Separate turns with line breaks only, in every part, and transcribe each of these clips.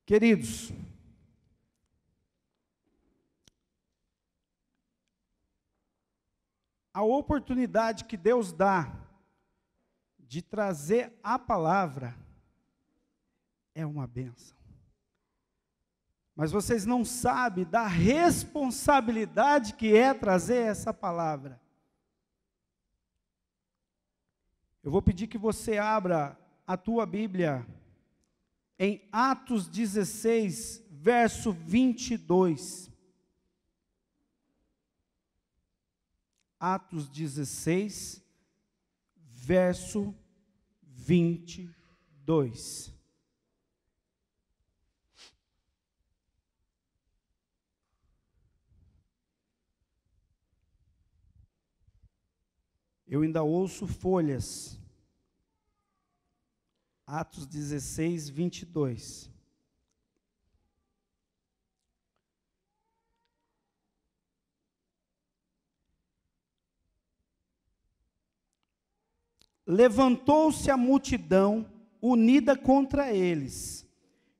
Queridos, a oportunidade que Deus dá de trazer a palavra é uma bênção. Mas vocês não sabem da responsabilidade que é trazer essa palavra. Eu vou pedir que você abra a tua Bíblia em Atos 16, verso 22. Atos 16, verso 22. Eu ainda ouço folhas. Atos 16, 22. Levantou-se a multidão unida contra eles,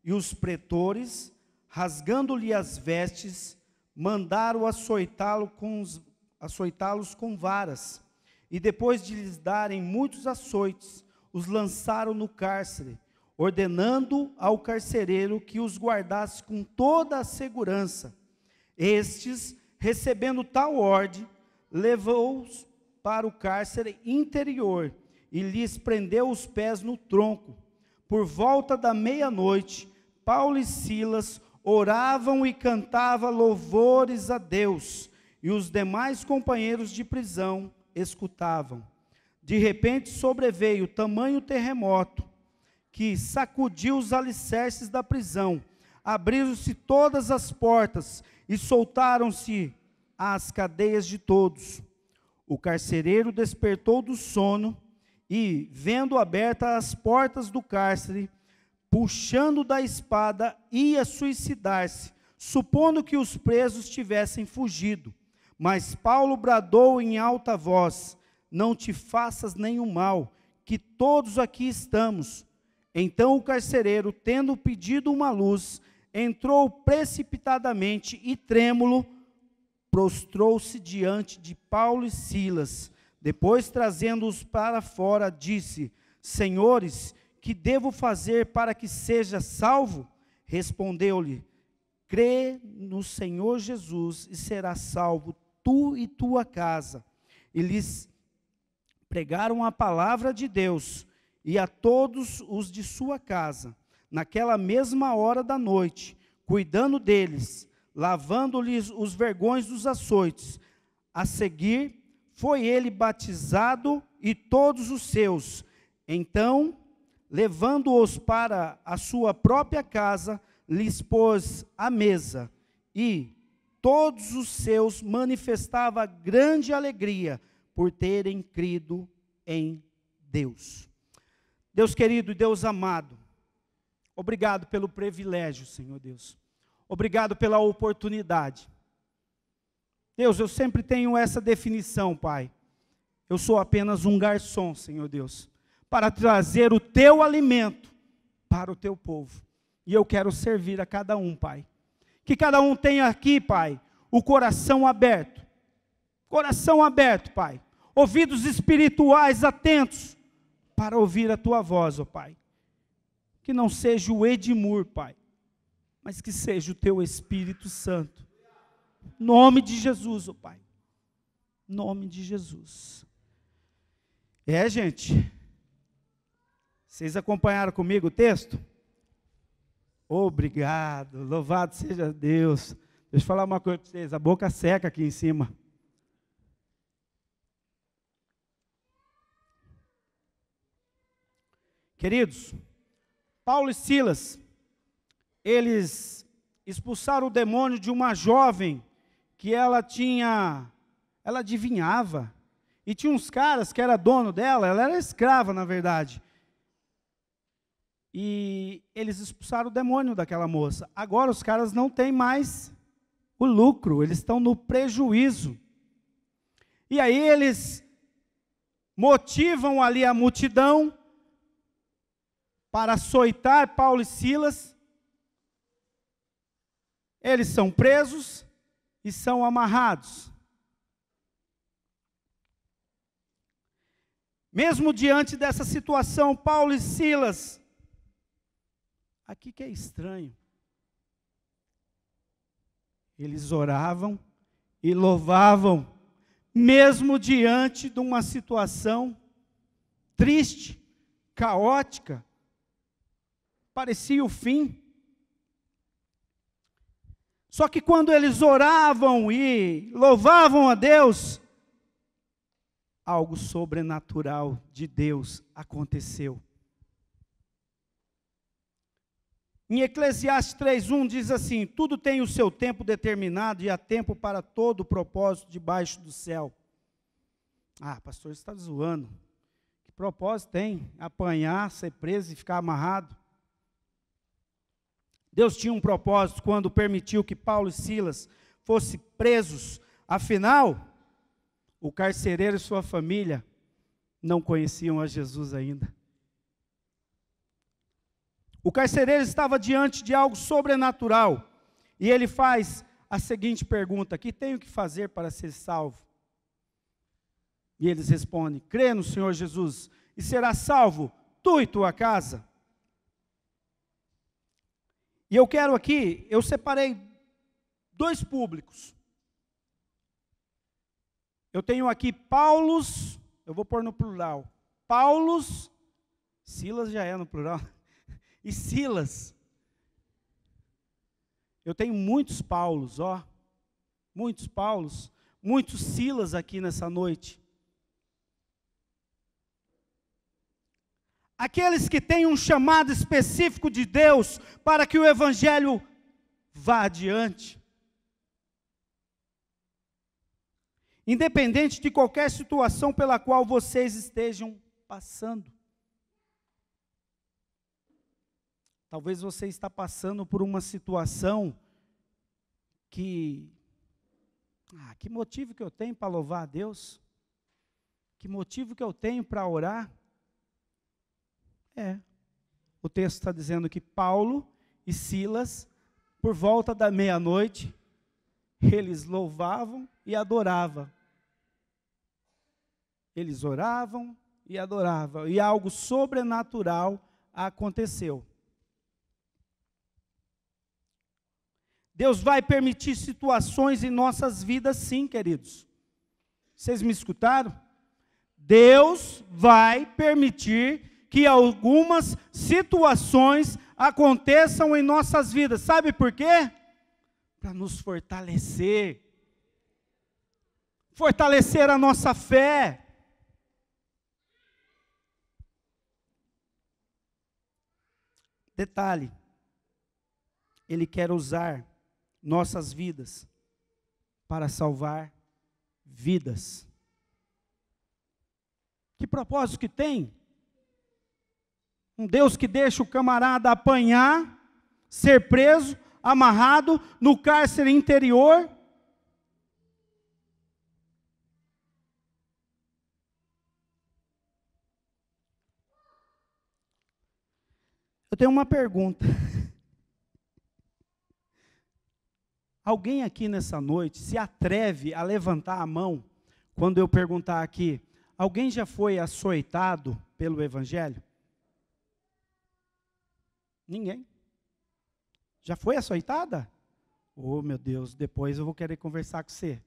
e os pretores, rasgando-lhe as vestes, mandaram açoitá-los com varas, e depois de lhes darem muitos açoites, os lançaram no cárcere, ordenando ao carcereiro que os guardasse com toda a segurança. Estes, recebendo tal ordem, levou-os para o cárcere interior e lhes prendeu os pés no tronco. Por volta da meia-noite, Paulo e Silas oravam e cantavam louvores a Deus, e os demais companheiros de prisão escutavam. De repente sobreveio tamanho terremoto, que sacudiu os alicerces da prisão. Abriram-se todas as portas, e soltaram-se as cadeias de todos. O carcereiro despertou do sono, e, vendo abertas as portas do cárcere, puxando da espada, ia suicidar-se, supondo que os presos tivessem fugido. Mas Paulo bradou em alta voz: não te faças nenhum mal, que todos aqui estamos. Então o carcereiro, tendo pedido uma luz, entrou precipitadamente e, trêmulo, prostrou-se diante de Paulo e Silas. Depois, trazendo-os para fora, disse: Senhores, que devo fazer para que seja salvo? Respondeu-lhe: crê no Senhor Jesus e serás salvo, tu e tua casa. E lhes pregaram a palavra de Deus, e a todos os de sua casa, naquela mesma hora da noite, cuidando deles, lavando-lhes os vergões dos açoites. A seguir, foi ele batizado e todos os seus. Então, levando-os para a sua própria casa, lhes pôs à mesa, e todos os seus manifestavam grande alegria por terem crido em Deus. Deus querido e Deus amado, obrigado pelo privilégio, Senhor Deus. Obrigado pela oportunidade. Deus, eu sempre tenho essa definição, Pai. Eu sou apenas um garçom, Senhor Deus, para trazer o teu alimento para o teu povo. E eu quero servir a cada um, Pai. Que cada um tenha aqui, Pai, o coração aberto. Coração aberto, Pai. Ouvidos espirituais atentos para ouvir a tua voz, ó Pai. Que não seja o Edmur, Pai, mas que seja o teu Espírito Santo. Nome de Jesus, ó Pai. Nome de Jesus. Gente, vocês acompanharam comigo o texto? Obrigado, louvado seja Deus. Deixa eu falar uma coisa para vocês, a boca seca aqui em cima. Queridos, Paulo e Silas, eles expulsaram o demônio de uma jovem que ela adivinhava, e tinha uns caras que era dono dela, ela era escrava na verdade, e eles expulsaram o demônio daquela moça. Agora os caras não têm mais o lucro, eles estão no prejuízo, e aí eles motivam ali a multidão para açoitar Paulo e Silas, eles são presos e são amarrados. Mesmo diante dessa situação, Paulo e Silas, aqui que é estranho, eles oravam e louvavam, mesmo diante de uma situação triste, caótica, parecia o fim. Só que quando eles oravam e louvavam a Deus, algo sobrenatural de Deus aconteceu. Em Eclesiastes 3:1 diz assim: tudo tem o seu tempo determinado e há tempo para todo o propósito debaixo do céu. Ah, pastor, você está zoando. Que propósito tem? Apanhar, ser preso e ficar amarrado? Deus tinha um propósito quando permitiu que Paulo e Silas fossem presos. Afinal, o carcereiro e sua família não conheciam a Jesus ainda. O carcereiro estava diante de algo sobrenatural. E ele faz a seguinte pergunta: que tenho que fazer para ser salvo? E eles respondem: crê no Senhor Jesus e serás salvo, tu e tua casa. E eu quero aqui, eu separei dois públicos. Eu tenho aqui Paulos, eu vou pôr no plural, Paulos, Silas já é no plural, e Silas. Eu tenho muitos Paulos, muitos Paulos, muitos Silas aqui nessa noite. Aqueles que têm um chamado específico de Deus para que o Evangelho vá adiante. Independente de qualquer situação pela qual vocês estejam passando. Talvez você está passando por uma situação que motivo que eu tenho para louvar a Deus? Que motivo que eu tenho para orar? O texto está dizendo que Paulo e Silas, por volta da meia-noite, eles louvavam e adoravam. Eles oravam e adoravam, e algo sobrenatural aconteceu. Deus vai permitir situações em nossas vidas, sim, queridos. Vocês me escutaram? Deus vai permitir que algumas situações aconteçam em nossas vidas. Sabe por quê? Para nos fortalecer. Fortalecer a nossa fé. Detalhe, Ele quer usar nossas vidas para salvar vidas. Que propósito que tem? Um Deus que deixa o camarada apanhar, ser preso, amarrado no cárcere interior. Eu tenho uma pergunta. Alguém aqui nessa noite se atreve a levantar a mão quando eu perguntar aqui: alguém já foi açoitado pelo Evangelho? Ninguém. Já foi açoitada? Oh, meu Deus, depois eu vou querer conversar com você.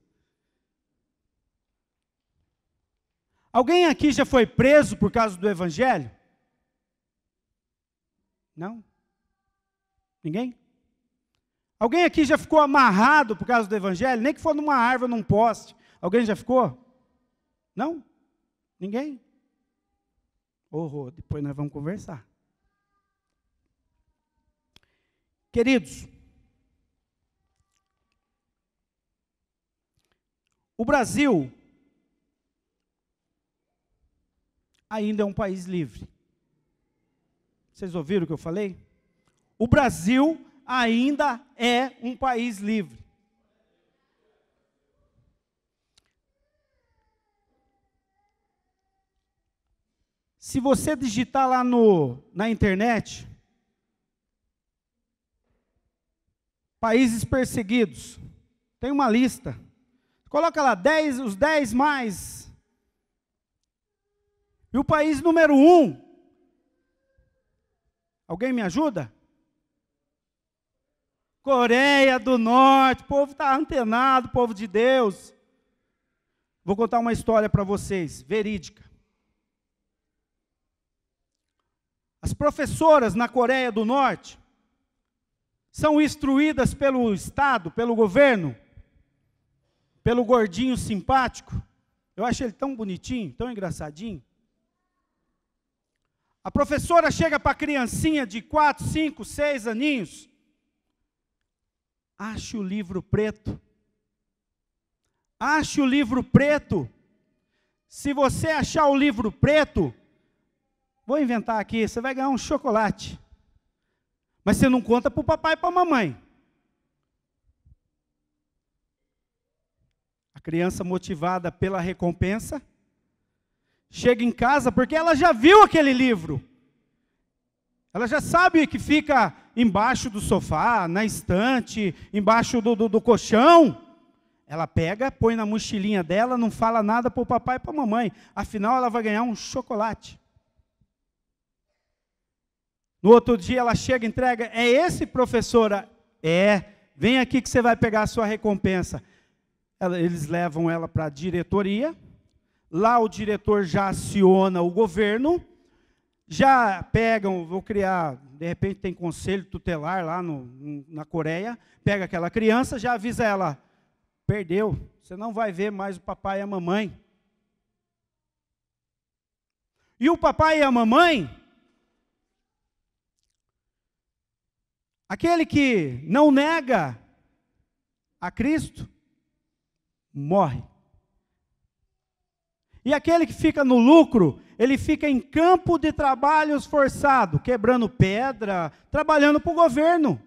Alguém aqui já foi preso por causa do Evangelho? Não? Ninguém? Alguém aqui já ficou amarrado por causa do Evangelho? Nem que for numa árvore, num poste. Alguém já ficou? Não? Ninguém? Depois nós vamos conversar. Queridos, o Brasil ainda é um país livre. Vocês ouviram o que eu falei? O Brasil ainda é um país livre. Se você digitar lá na internet, Países perseguidos. Tem uma lista. Coloca lá, os 10 mais. E o país número 1. Alguém me ajuda? Coreia do Norte. O povo está antenado, povo de Deus. Vou contar uma história para vocês, verídica. As professoras na Coreia do Norte são instruídas pelo Estado, pelo governo, pelo gordinho simpático. Eu acho ele tão bonitinho, tão engraçadinho. A professora chega para a criancinha de 4, 5, 6 aninhos. Ache o livro preto. Ache o livro preto. Se você achar o livro preto, vou inventar aqui, você vai ganhar um chocolate. Mas você não conta para o papai e para a mamãe. A criança motivada pela recompensa, chega em casa porque ela já viu aquele livro. Ela já sabe que fica embaixo do sofá, na estante, embaixo do colchão. Ela pega, põe na mochilinha dela, não fala nada para o papai e para a mamãe. Afinal, ela vai ganhar um chocolate. No outro dia ela chega e entrega, é esse, professora? É, vem aqui que você vai pegar a sua recompensa. Eles levam ela para a diretoria, lá o diretor já aciona o governo, já pegam, vou criar, de repente tem conselho tutelar lá na Coreia, pega aquela criança, já avisa ela, perdeu, você não vai ver mais o papai e a mamãe. E o papai e a mamãe, aquele que não nega a Cristo, morre. E aquele que fica no lucro, ele fica em campo de trabalhos forçado, quebrando pedra, trabalhando para o governo.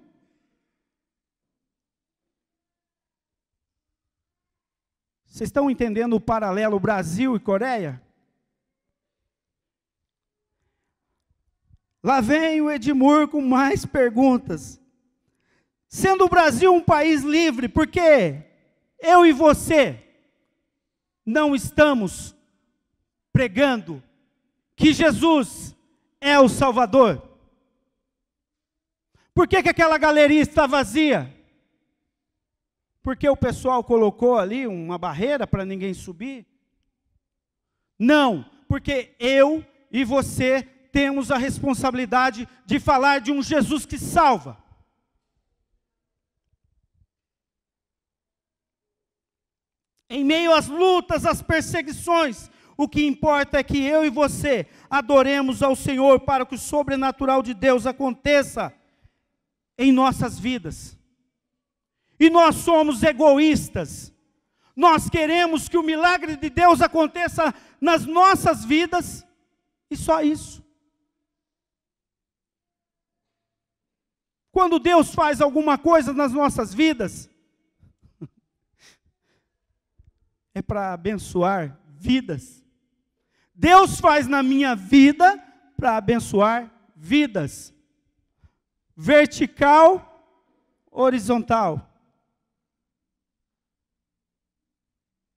Vocês estão entendendo o paralelo Brasil e Coreia? Lá vem o Edmur com mais perguntas. Sendo o Brasil um país livre, por que eu e você não estamos pregando que Jesus é o Salvador? Por que aquela galeria está vazia? Porque o pessoal colocou ali uma barreira para ninguém subir? Não, porque eu e você temos a responsabilidade de falar de um Jesus que salva. Em meio às lutas, às perseguições, o que importa é que eu e você adoremos ao Senhor para que o sobrenatural de Deus aconteça em nossas vidas. E nós somos egoístas. Nós queremos que o milagre de Deus aconteça nas nossas vidas e só isso. Quando Deus faz alguma coisa nas nossas vidas, é para abençoar vidas. Deus faz na minha vida para abençoar vidas. Vertical, horizontal.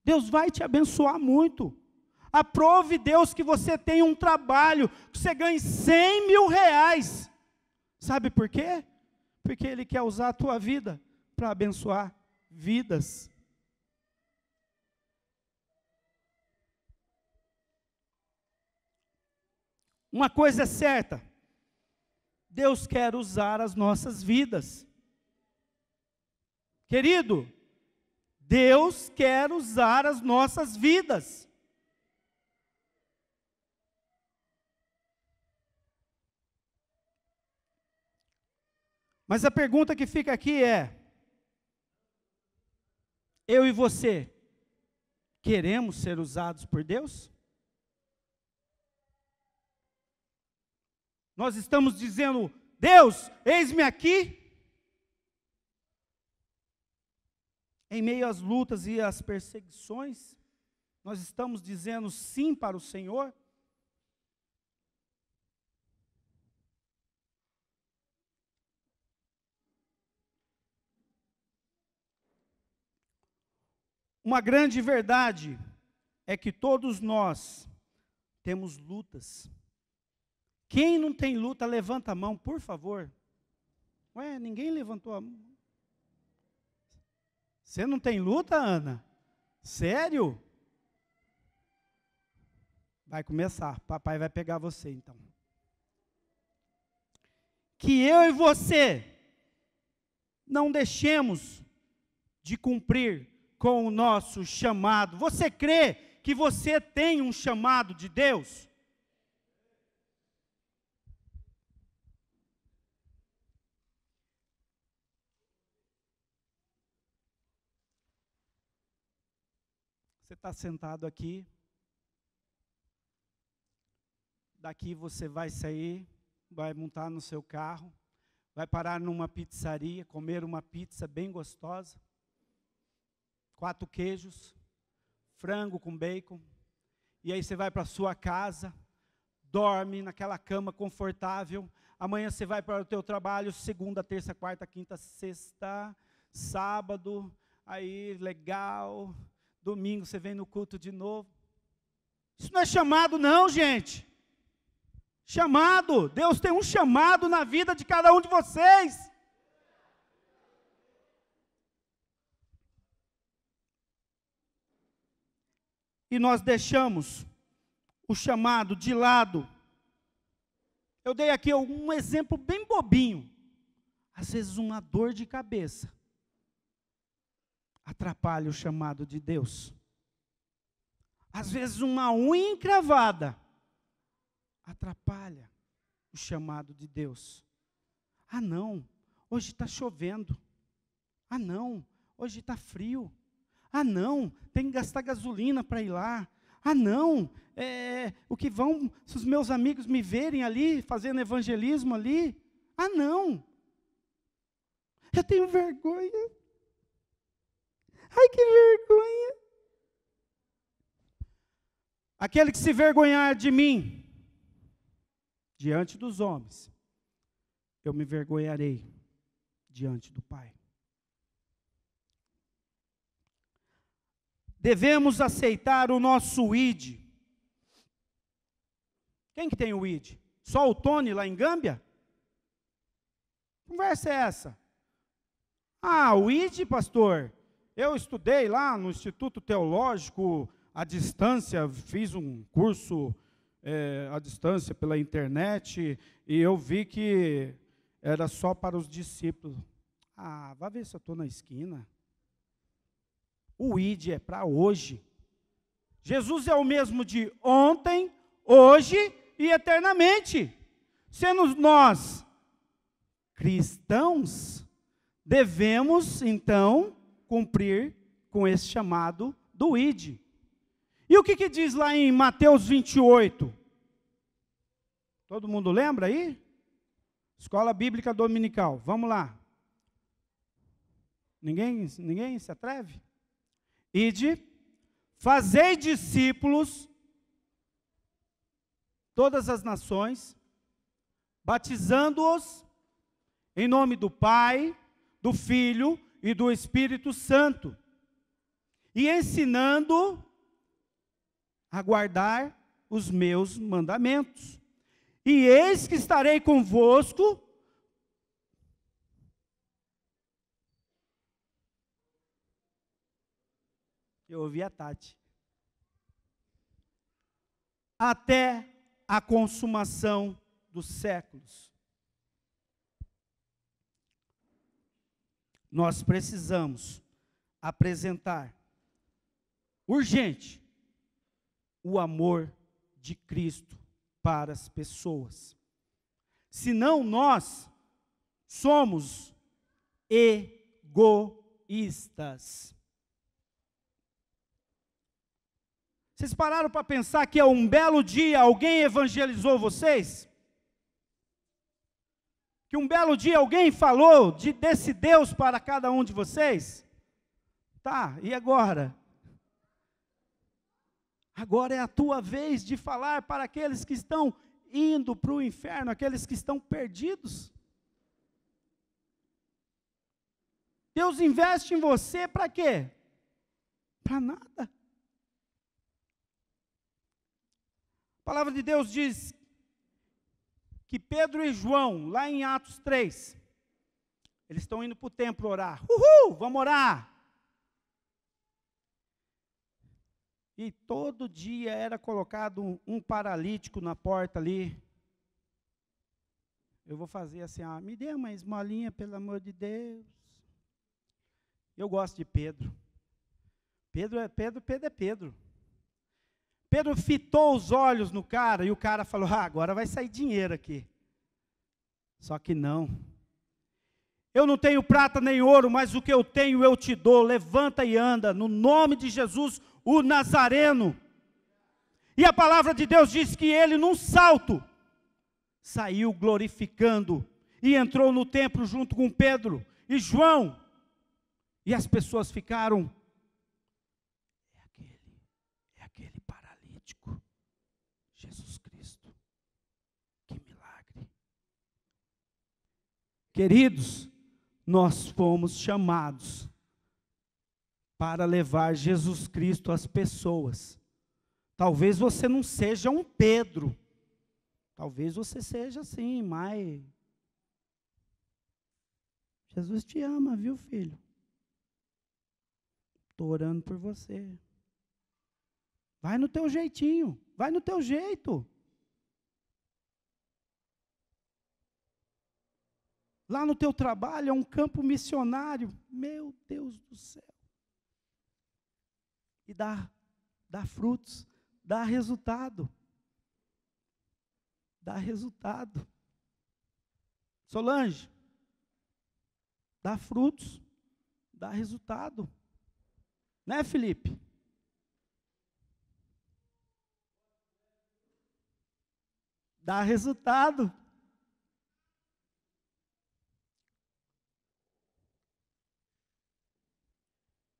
Deus vai te abençoar muito. Aprove, Deus, que você tenha um trabalho, que você ganhe 100 mil reais. Sabe por quê? Porque Ele quer usar a tua vida para abençoar vidas. Uma coisa é certa, Deus quer usar as nossas vidas. Querido, Deus quer usar as nossas vidas. Mas a pergunta que fica aqui é: eu e você, queremos ser usados por Deus? Nós estamos dizendo, Deus, eis-me aqui. Em meio às lutas e às perseguições, nós estamos dizendo sim para o Senhor? Uma grande verdade é que todos nós temos lutas. Quem não tem luta, levanta a mão, por favor. Ué, ninguém levantou a mão. Você não tem luta, Ana? Sério? Vai começar, papai vai pegar você então. Que eu e você não deixemos de cumprir com o nosso chamado. Você crê que você tem um chamado de Deus? Você está sentado aqui, daqui você vai sair, vai montar no seu carro, vai parar numa pizzaria, comer uma pizza bem gostosa, 4 queijos, frango com bacon, e aí você vai para a sua casa, dorme naquela cama confortável, amanhã você vai para o teu trabalho, segunda, terça, quarta, quinta, sexta, sábado, aí legal, domingo você vem no culto de novo. Isso não é chamado não, gente. Chamado, Deus tem um chamado na vida de cada um de vocês. E nós deixamos o chamado de lado. Eu dei aqui um exemplo bem bobinho. Às vezes uma dor de cabeça atrapalha o chamado de Deus. Às vezes uma unha encravada atrapalha o chamado de Deus. Ah não, hoje está chovendo. Ah não, hoje está frio. Ah não, tem que gastar gasolina para ir lá. Ah não, o que vão, se os meus amigos me verem ali, fazendo evangelismo ali. Ah não, eu tenho vergonha. Ai que vergonha. Aquele que se vergonhar de mim, diante dos homens, eu me vergonharei diante do Pai. Devemos aceitar o nosso ID. Quem que tem o ID? Só o Tony lá em Gâmbia? Que conversa é essa? Ah, o ID, pastor, eu estudei lá no Instituto Teológico, à distância, fiz um curso à distância pela internet, e eu vi que era só para os discípulos. Ah, vai ver se eu estou na esquina. O ID é para hoje. Jesus é o mesmo de ontem, hoje e eternamente. Sendo nós cristãos, devemos, então, cumprir com esse chamado do ID. E o que diz lá em Mateus 28? Todo mundo lembra aí? Escola Bíblica Dominical, vamos lá. Ninguém se atreve? Ide, fazei discípulos, todas as nações, batizando-os em nome do Pai, do Filho e do Espírito Santo, e ensinando a guardar os meus mandamentos. E eis que estarei convosco eu ouvi a Tati, até a consumação dos séculos. Nós precisamos apresentar urgente o amor de Cristo para as pessoas. Senão nós somos egoístas. Vocês pararam para pensar que um belo dia alguém evangelizou vocês? Que um belo dia alguém falou desse Deus para cada um de vocês? Tá, e agora? Agora é a tua vez de falar para aqueles que estão indo para o inferno, aqueles que estão perdidos. Deus investe em você para quê? Para nada. A palavra de Deus diz que Pedro e João, lá em Atos 3, eles estão indo para o templo orar. Uhul, vamos orar. E todo dia era colocado um paralítico na porta ali. Eu vou fazer assim, me dê uma esmolinha, pelo amor de Deus. Eu gosto de Pedro. Pedro é Pedro. Pedro fitou os olhos no cara e o cara falou, agora vai sair dinheiro aqui. Só que não. Eu não tenho prata nem ouro, mas o que eu tenho eu te dou. Levanta e anda, no nome de Jesus, o Nazareno. E a palavra de Deus diz que ele, num salto, saiu glorificando e entrou no templo junto com Pedro e João. E as pessoas ficaram, é aquele paralítico, Jesus Cristo, que milagre. Queridos, nós fomos chamados para levar Jesus Cristo às pessoas. Talvez você não seja um Pedro, talvez você seja assim, mas Jesus te ama, viu, filho? Estou orando por você. Vai no teu jeitinho, vai no teu jeito. Lá no teu trabalho é um campo missionário, meu Deus do céu. E dá frutos, dá resultado. Dá resultado. Solange, dá frutos, dá resultado. Né, Felipe? Dá resultado.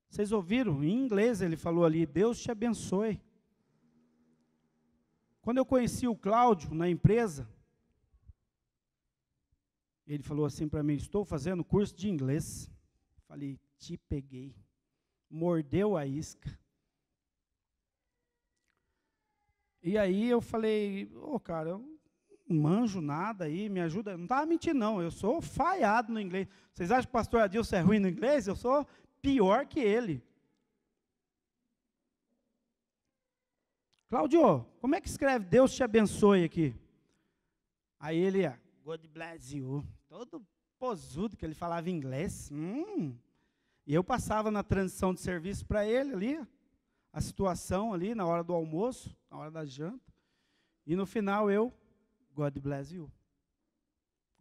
Vocês ouviram? Em inglês ele falou ali, Deus te abençoe. Quando eu conheci o Cláudio na empresa, ele falou assim para mim, estou fazendo curso de inglês. Falei, te peguei. Mordeu a isca. E aí eu falei, cara, eu não manjo nada aí, me ajuda. Não estava mentindo não, eu sou falhado no inglês. Vocês acham que o pastor Adilson é ruim no inglês? Eu sou pior que ele. Cláudio, como é que escreve Deus te abençoe aqui? Aí ele, God bless you. Todo posudo que ele falava inglês. E eu passava na transição de serviço para ele ali, a situação ali na hora do almoço, na hora da janta. E no final eu, God bless you.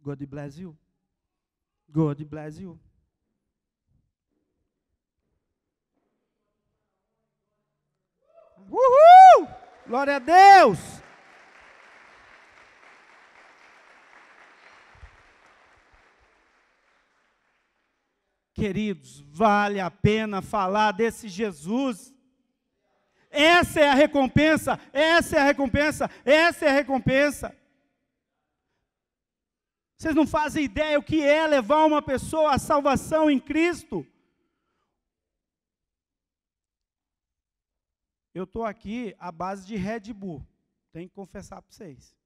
God bless you. God bless you. Uhul! Glória a Deus! Queridos, vale a pena falar desse Jesus. Essa é a recompensa, essa é a recompensa, essa é a recompensa. Vocês não fazem ideia o que é levar uma pessoa à salvação em Cristo. Eu estou aqui à base de Red Bull, tenho que confessar para vocês.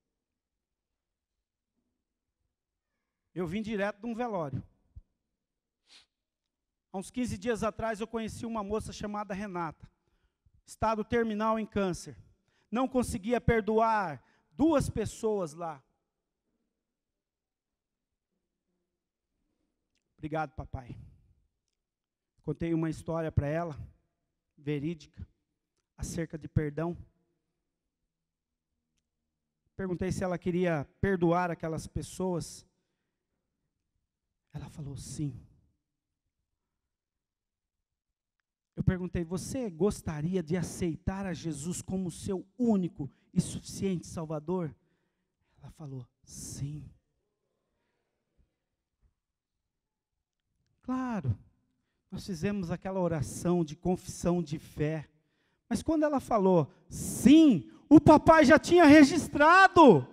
Eu vim direto de um velório. Há uns 15 dias atrás eu conheci uma moça chamada Renata, estado terminal em câncer. Não conseguia perdoar 2 pessoas lá. Obrigado, papai. Contei uma história para ela, verídica, acerca de perdão. Perguntei se ela queria perdoar aquelas pessoas. Ela falou sim. Eu perguntei, você gostaria de aceitar a Jesus como seu único e suficiente Salvador? Ela falou, sim. Claro, nós fizemos aquela oração de confissão de fé. Mas quando ela falou, sim, o papai já tinha registrado.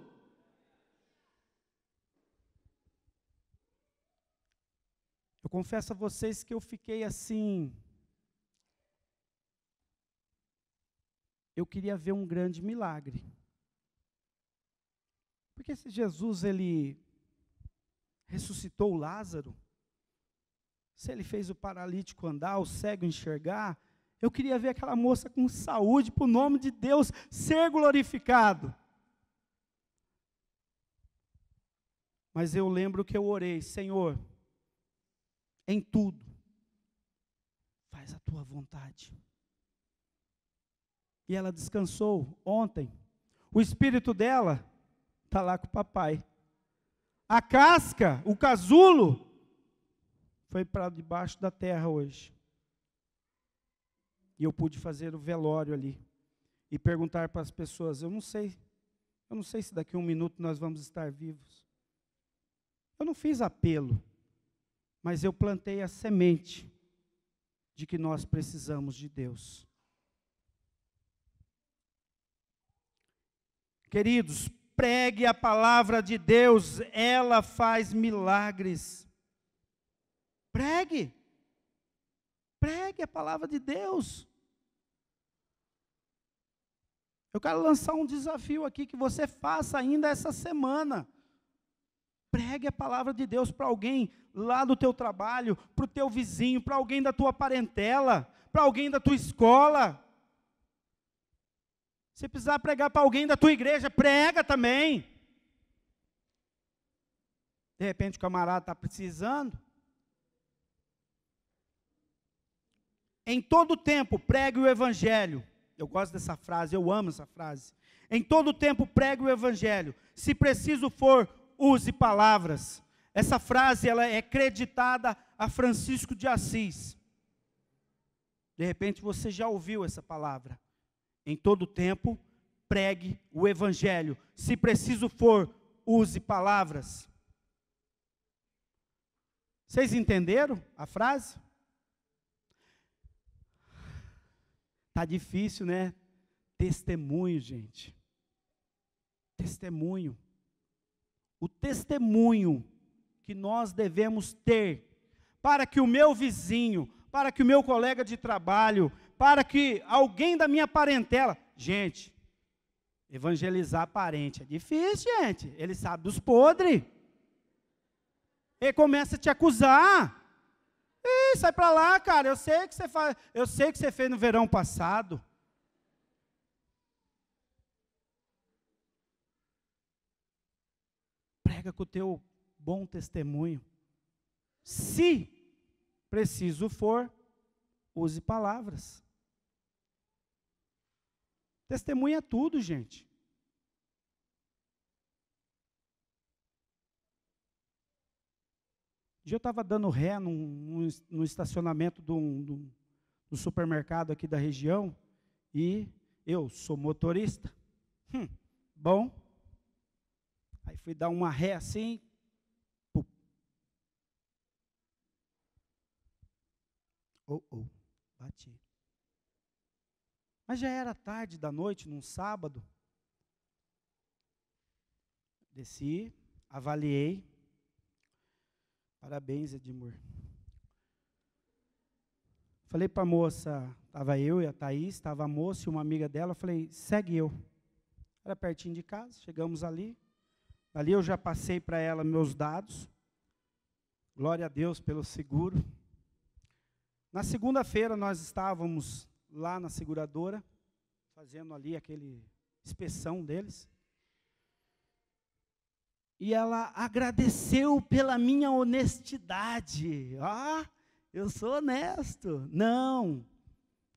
Eu confesso a vocês que eu fiquei assim, eu queria ver um grande milagre. Porque se Jesus, ele ressuscitou o Lázaro, se ele fez o paralítico andar, o cego enxergar, eu queria ver aquela moça com saúde, para o nome de Deus ser glorificado. Mas eu lembro que eu orei, Senhor, em tudo, faz a tua vontade. E ela descansou ontem. O espírito dela está lá com o papai. A casca, o casulo, foi para debaixo da terra hoje. E eu pude fazer o velório ali. E perguntar para as pessoas, eu não sei se daqui a 1 minuto nós vamos estar vivos. Eu não fiz apelo, mas eu plantei a semente de que nós precisamos de Deus. Queridos, pregue a palavra de Deus, ela faz milagres. Pregue a palavra de Deus. Eu quero lançar um desafio aqui que você faça ainda essa semana. Pregue a palavra de Deus para alguém lá do teu trabalho, para o teu vizinho, para alguém da tua parentela, para alguém da tua escola. Se precisar pregar para alguém da tua igreja, prega também. De repente o camarada está precisando. Em todo tempo, pregue o evangelho. Eu gosto dessa frase, eu amo essa frase. Em todo tempo, pregue o evangelho. Se preciso for, use palavras. Essa frase, ela é creditada a Francisco de Assis. De repente, você já ouviu essa palavra. Em todo tempo, pregue o evangelho. Se preciso for, use palavras. Vocês entenderam a frase? Está difícil, né? Testemunho, gente. Testemunho. O testemunho que nós devemos ter para que o meu vizinho, para que o meu colega de trabalho, para que alguém da minha parentela... Gente, evangelizar parente é difícil, gente. Ele sabe dos podres. Ele começa a te acusar. Ih, sai para lá, cara. Eu sei que você fez no verão passado. Prega com o teu bom testemunho. Se preciso for, use palavras. Testemunha tudo, gente. Um dia eu estava dando ré no estacionamento do supermercado aqui da região, e eu sou motorista. Bom. Aí fui dar uma ré assim. Bati. Mas já era tarde da noite, num sábado. Desci, avaliei. Parabéns, Edmur. Falei para a moça, estava eu e a Thaís, estava a moça e uma amiga dela, falei, segue eu. Era pertinho de casa, chegamos ali. Ali eu já passei para ela meus dados. Glória a Deus pelo seguro. Na segunda-feira nós estávamos lá na seguradora, fazendo ali aquele inspeção deles. E ela agradeceu pela minha honestidade. Eu sou honesto. Não.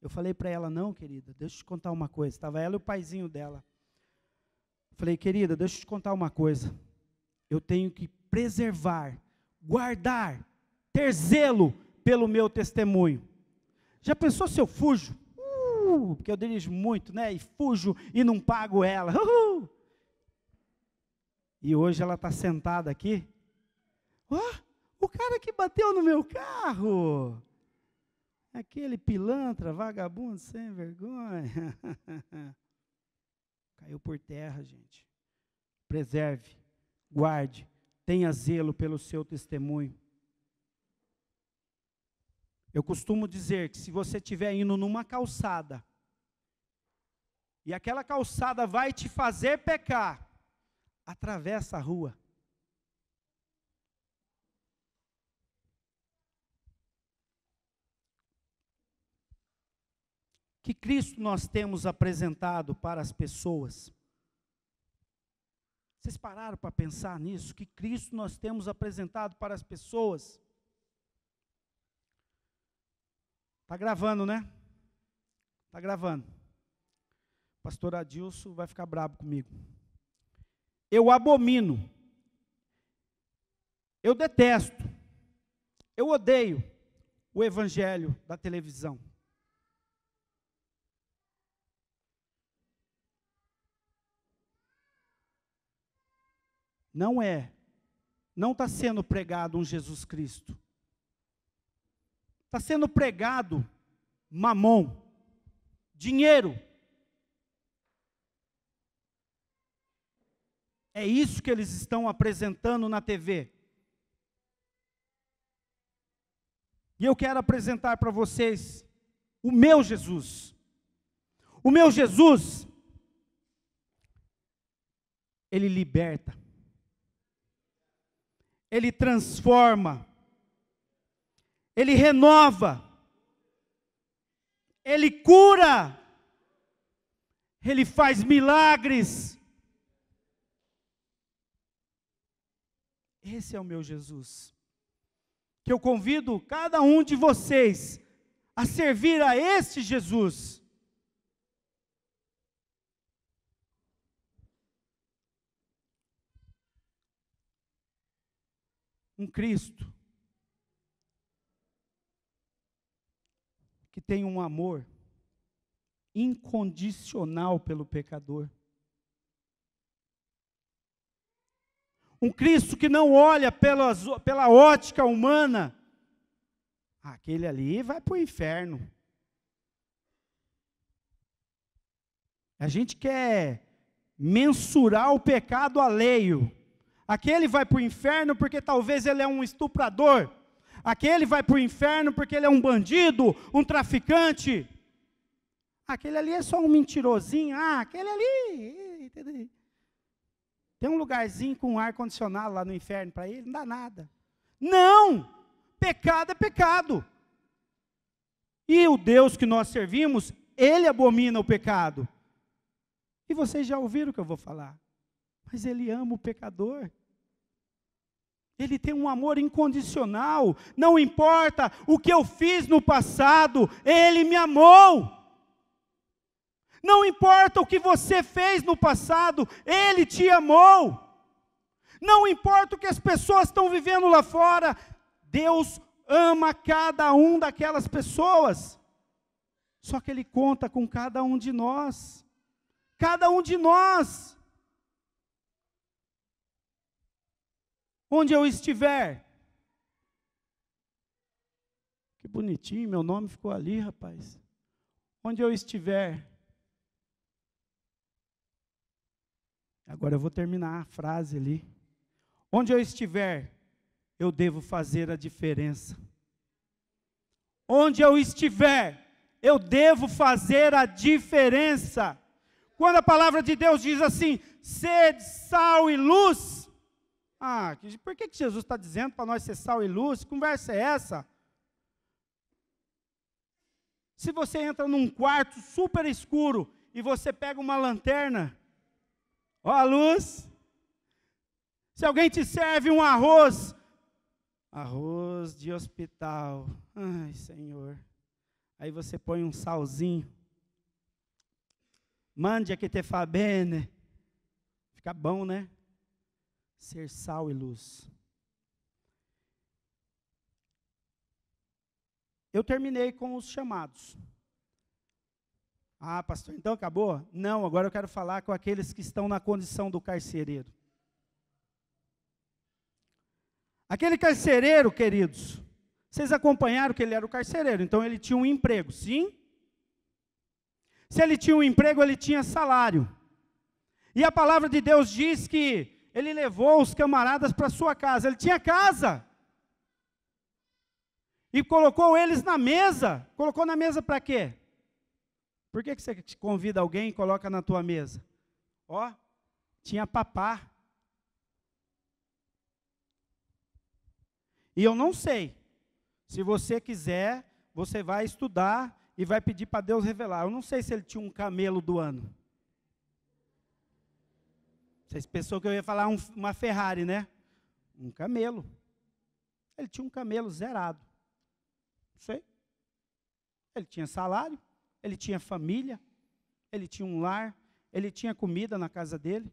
Eu falei para ela, não, querida, deixa eu te contar uma coisa. Estava ela e o paizinho dela. Falei, querida, deixa eu te contar uma coisa. Eu tenho que preservar, guardar, ter zelo pelo meu testemunho. Já pensou se eu fujo? Porque eu dirijo muito, né? E fujo e não pago ela. E hoje ela está sentada aqui. O cara que bateu no meu carro. Aquele pilantra, vagabundo, sem vergonha. Caiu por terra, gente. Preserve, guarde, tenha zelo pelo seu testemunho. Eu costumo dizer que se você estiver indo numa calçada e aquela calçada vai te fazer pecar, atravessa a rua. Que Cristo nós temos apresentado para as pessoas? Vocês pararam para pensar nisso? Que Cristo nós temos apresentado para as pessoas? Está gravando, né? Está gravando. Pastor Adilson vai ficar bravo comigo. Eu abomino. Eu detesto. Eu odeio o evangelho da televisão. Não está sendo pregado um Jesus Cristo. Está sendo pregado mamon, dinheiro. É isso que eles estão apresentando na TV. E eu quero apresentar para vocês o meu Jesus. O meu Jesus, ele liberta. Ele transforma, Ele renova, Ele cura, Ele faz milagres. Esse é o meu Jesus, que eu convido cada um de vocês a servir a este Jesus. Um Cristo que tem um amor incondicional pelo pecador. Um Cristo que não olha pela ótica humana. Aquele ali vai para o inferno. A gente quer mensurar o pecado alheio. Aquele vai para o inferno porque talvez ele é um estuprador. Aquele vai para o inferno porque ele é um bandido, um traficante. Aquele ali é só um mentirosinho. Aquele ali tem um lugarzinho com ar-condicionado lá no inferno para ele, não dá nada. Não! Pecado é pecado. E o Deus que nós servimos, Ele abomina o pecado. E vocês já ouviram o que eu vou falar. Mas Ele ama o pecador. Ele tem um amor incondicional. Não importa o que eu fiz no passado, Ele me amou. Não importa o que você fez no passado, Ele te amou. Não importa o que as pessoas estão vivendo lá fora, Deus ama cada um daquelas pessoas. Só que Ele conta com cada um de nós. Cada um de nós. Onde eu estiver. Que bonitinho, meu nome ficou ali, rapaz. Onde eu estiver. Agora eu vou terminar a frase ali. Onde eu estiver, eu devo fazer a diferença. Onde eu estiver, eu devo fazer a diferença. Quando a palavra de Deus diz assim, sede sal e luz. Por que Jesus está dizendo para nós ser sal e luz? Que conversa é essa? Se você entra num quarto super escuro e você pega uma lanterna, ó a luz. Se alguém te serve um arroz de hospital, ai Senhor, aí você põe um salzinho, mande que te fa bene, fica bom, né? Ser sal e luz. Eu terminei com os chamados. Pastor, então acabou? Não, agora eu quero falar com aqueles que estão na condição do carcereiro. Aquele carcereiro, queridos, vocês acompanharam que ele era o carcereiro, então ele tinha um emprego, sim? Se ele tinha um emprego, ele tinha salário. E a palavra de Deus diz que ele levou os camaradas para sua casa. Ele tinha casa. E colocou eles na mesa. Colocou na mesa para quê? Por que você convida alguém e coloca na tua mesa? Ó, tinha papá. E eu não sei. Se você quiser, você vai estudar e vai pedir para Deus revelar. Eu não sei se ele tinha um camelo do ano. Vocês pensou que eu ia falar uma Ferrari, né? Um camelo. Ele tinha um camelo zerado. Não sei. Ele tinha salário, ele tinha família, ele tinha um lar, ele tinha comida na casa dele.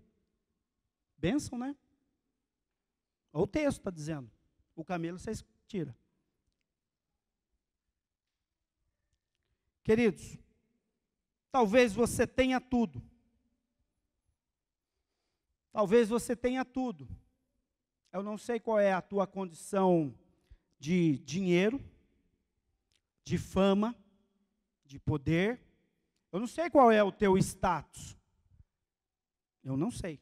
Bênção, né? Olha o texto está dizendo. O camelo vocês tiram. Queridos, talvez você tenha tudo. Talvez você tenha tudo. Eu não sei qual é a tua condição de dinheiro, de fama, de poder. Eu não sei qual é o teu status. Eu não sei.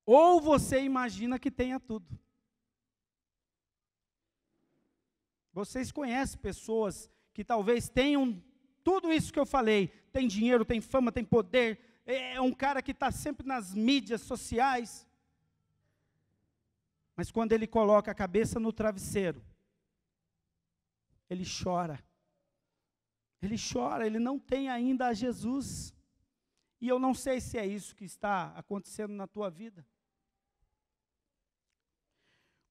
Ou você imagina que tenha tudo. Vocês conhecem pessoas que talvez tenham tudo isso que eu falei. Tem dinheiro, tem fama, tem poder. É um cara que está sempre nas mídias sociais. Mas quando ele coloca a cabeça no travesseiro, ele chora. Ele chora, ele não tem ainda a Jesus. E eu não sei se é isso que está acontecendo na tua vida.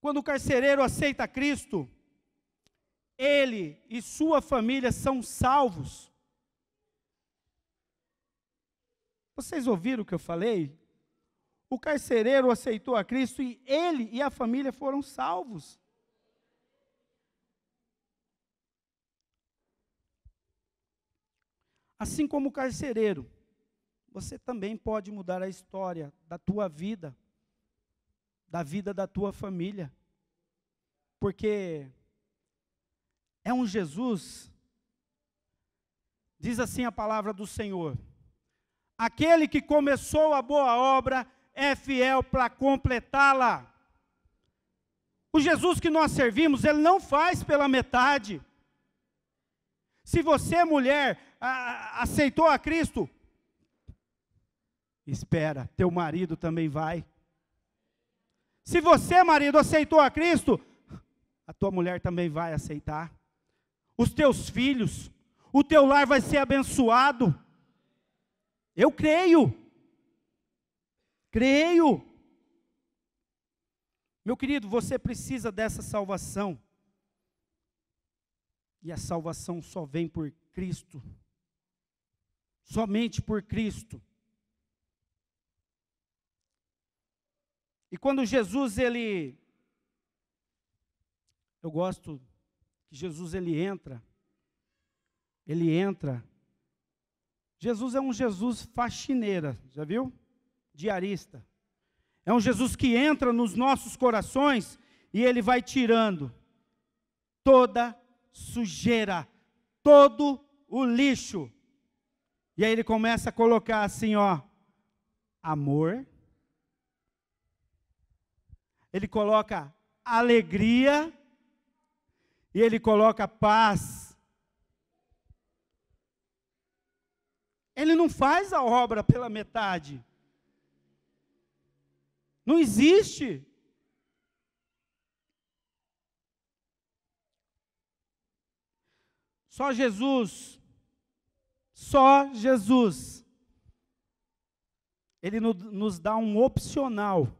Quando o carcereiro aceita Cristo, ele e sua família são salvos. Vocês ouviram o que eu falei? O carcereiro aceitou a Cristo e ele e a família foram salvos. Assim como o carcereiro, você também pode mudar a história da tua vida, da vida da tua família. Porque é um Jesus, diz assim a palavra do Senhor: aquele que começou a boa obra é fiel para completá-la. O Jesus que nós servimos, ele não faz pela metade. Se você, mulher, aceitou a Cristo, espera, teu marido também vai. Se você, marido, aceitou a Cristo, a tua mulher também vai aceitar. Os teus filhos, o teu lar vai ser abençoado. Eu creio. Creio. Meu querido, você precisa dessa salvação. E a salvação só vem por Cristo. Somente por Cristo. E quando Jesus, eu gosto que Jesus, ele entra. Jesus é um Jesus faxineira, já viu? Diarista. É um Jesus que entra nos nossos corações e ele vai tirando toda sujeira, todo o lixo. E aí ele começa a colocar assim, ó, amor. Ele coloca alegria e ele coloca paz. Ele não faz a obra pela metade. Não existe. Só Jesus. Ele nos dá um opcional.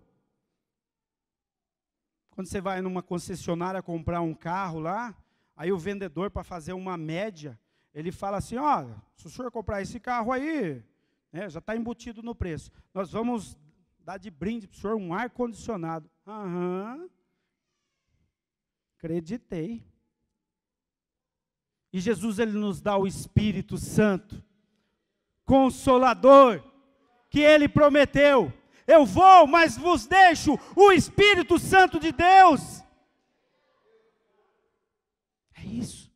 Quando você vai numa concessionária comprar um carro lá, aí o vendedor, para fazer uma média, ele fala assim, ó, se o senhor comprar esse carro aí, né, já está embutido no preço, nós vamos dar de brinde para o senhor um ar-condicionado. Aham, acreditei. E Jesus, ele nos dá o Espírito Santo, Consolador, que ele prometeu. Eu vou, mas vos deixo o Espírito Santo de Deus. É isso.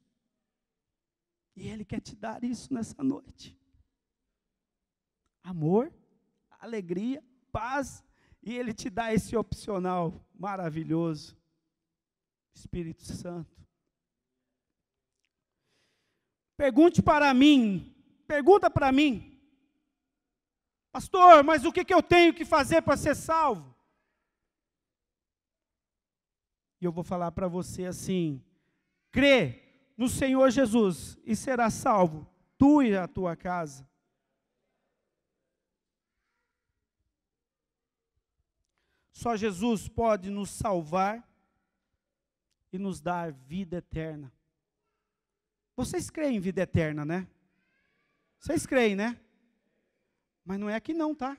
E ele quer te dar isso nessa noite. Amor, alegria, paz, e ele te dá esse opcional maravilhoso. Espírito Santo. Pergunta para mim, pastor, mas o que eu tenho que fazer para ser salvo? E eu vou falar para você assim: crê no Senhor Jesus e será salvo, tu e a tua casa. Só Jesus pode nos salvar e nos dar vida eterna. Vocês creem em vida eterna, né? Vocês creem, né? Mas não é aqui não, tá?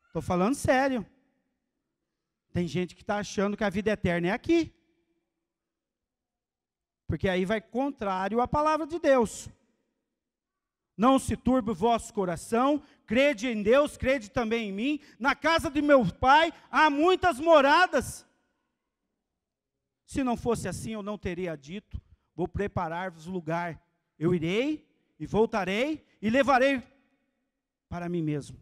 Estou falando sério. Tem gente que está achando que a vida eterna é aqui. Porque aí vai contrário à palavra de Deus. Não se turbe o vosso coração, crede em Deus, crede também em mim. Na casa de meu Pai há muitas moradas. Se não fosse assim, eu não teria dito: vou preparar-vos lugar. Eu irei e voltarei e levarei para mim mesmo.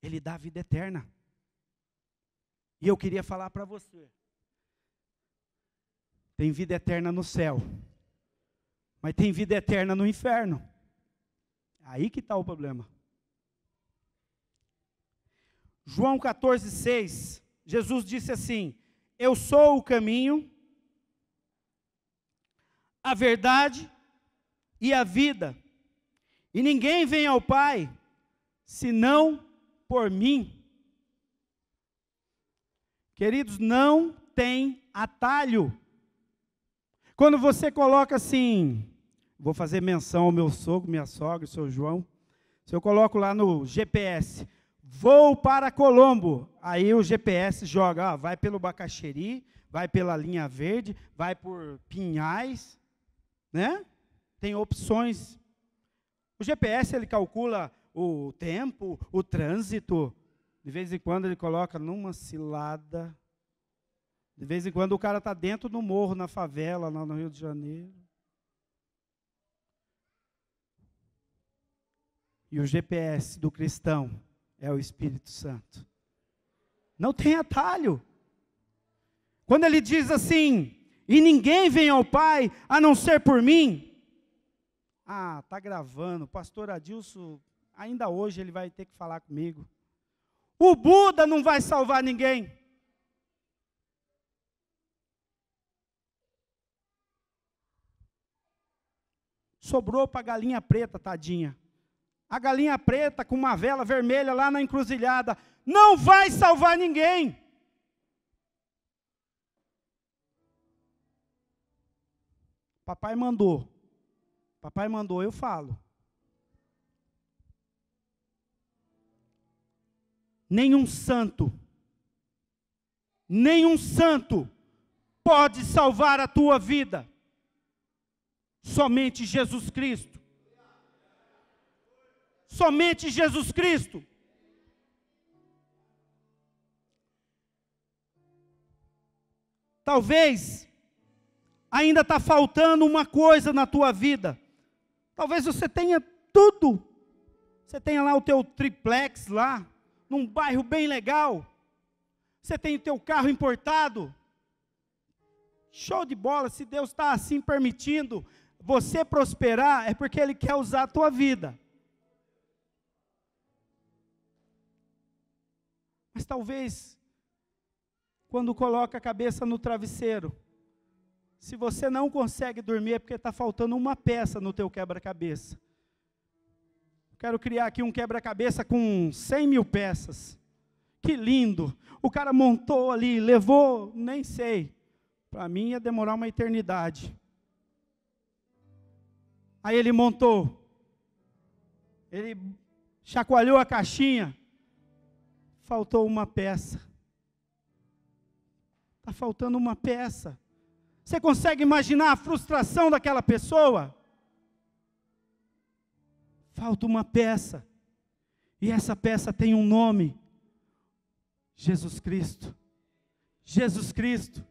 Ele dá vida eterna. E eu queria falar para você: tem vida eterna no céu, mas tem vida eterna no inferno. Aí que está o problema. João 14,6, Jesus disse assim: eu sou o caminho, a verdade e a vida, e ninguém vem ao Pai, senão por mim. Queridos, não tem atalho. Quando você coloca assim, vou fazer menção ao meu sogro, minha sogra, o seu João, se eu coloco lá no GPS, vou para Colombo, aí o GPS joga, vai pelo Bacaxeri, vai pela linha verde, vai por Pinhais, né? Tem opções. O GPS, ele calcula o tempo, o trânsito. De vez em quando ele coloca numa cilada. De vez em quando o cara está dentro do morro, na favela, lá no Rio de Janeiro. E o GPS do cristão é o Espírito Santo. Não tem atalho. Quando ele diz assim: e ninguém vem ao Pai a não ser por mim. Ah, está gravando, o pastor Adilson, ainda hoje ele vai ter que falar comigo. O Buda não vai salvar ninguém. Sobrou para a galinha preta, tadinha. A galinha preta com uma vela vermelha lá na encruzilhada, não vai salvar ninguém. Papai mandou, eu falo. Nenhum santo pode salvar a tua vida. Somente Jesus Cristo. Somente Jesus Cristo. Talvez ainda está faltando uma coisa na tua vida. Talvez você tenha tudo. Você tenha lá o teu triplex lá, num bairro bem legal. Você tem o teu carro importado. Show de bola, se Deus está assim permitindo você prosperar, é porque Ele quer usar a tua vida. Mas talvez, quando coloca a cabeça no travesseiro, se você não consegue dormir, é porque está faltando uma peça no teu quebra-cabeça. Quero criar aqui um quebra-cabeça com 100 mil peças. Que lindo! O cara montou ali, levou, nem sei. Para mim ia demorar uma eternidade. Aí ele montou. Ele chacoalhou a caixinha. Faltou uma peça. Está faltando uma peça. Você consegue imaginar a frustração daquela pessoa? Falta uma peça. E essa peça tem um nome. Jesus Cristo. Jesus Cristo.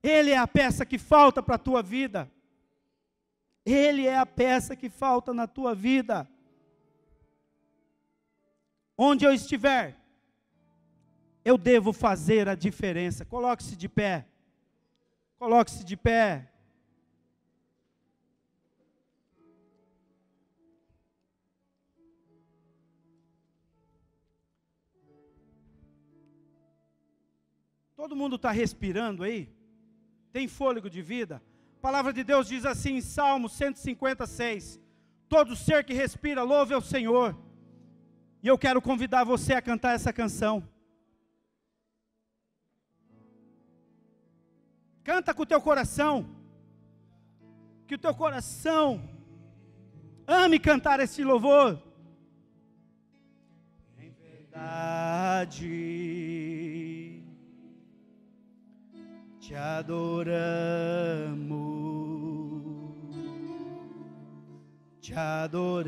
Ele é a peça que falta para a tua vida. Ele é a peça que falta na tua vida. Onde eu estiver, eu devo fazer a diferença. Coloque-se de pé. Coloque-se de pé. Todo mundo está respirando aí? Tem fôlego de vida? A palavra de Deus diz assim em Salmo 156, todo ser que respira, louve ao Senhor. E eu quero convidar você a cantar essa canção. Canta com o teu coração, que o teu coração ame cantar esse louvor. Em verdade, te adoramos,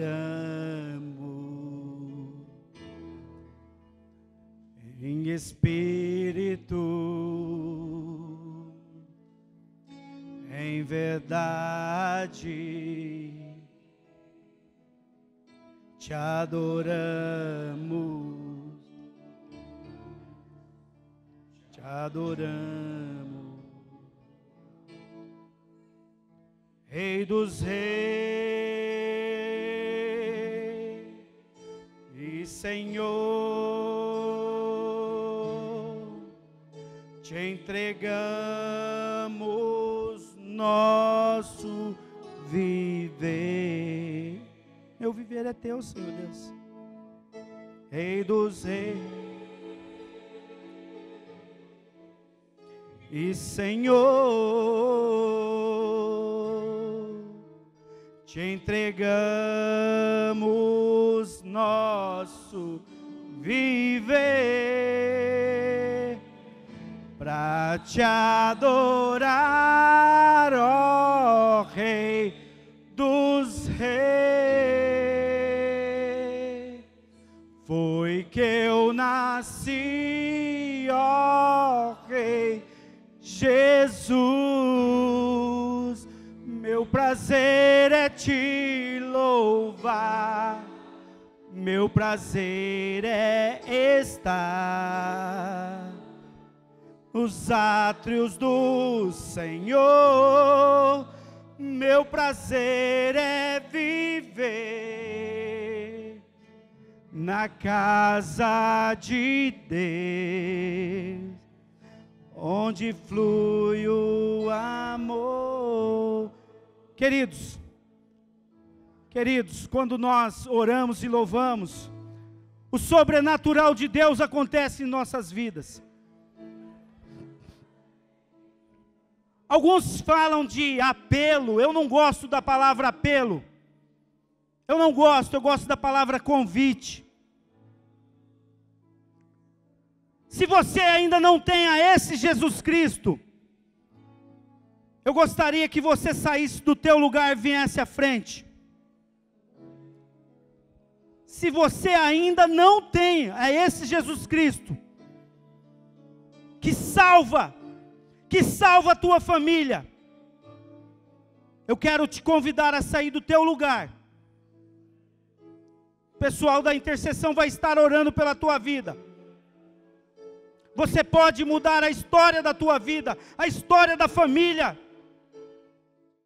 em espírito, em verdade, te adoramos, Rei dos reis e Senhor, te entregamos nosso viver. Meu viver é teu, Senhor Deus. Rei dos reis e Senhor, te entregamos nosso viver para te adorar, ó Rei dos reis. Foi que eu nasci, ó Rei Jesus, meu prazer é te louvar, meu prazer é estar nos átrios do Senhor, meu prazer é viver na casa de Deus, onde flui o amor. Queridos, quando nós oramos e louvamos, o sobrenatural de Deus acontece em nossas vidas. Alguns falam de apelo. Eu não gosto da palavra apelo. Eu gosto da palavra convite. Se você ainda não tem a esse Jesus Cristo, eu gostaria que você saísse do teu lugar e viesse à frente. Se você ainda não tem a esse Jesus Cristo, que salva a tua família, eu quero te convidar a sair do teu lugar. O pessoal da intercessão vai estar orando pela tua vida. Você pode mudar a história da tua vida, a história da família.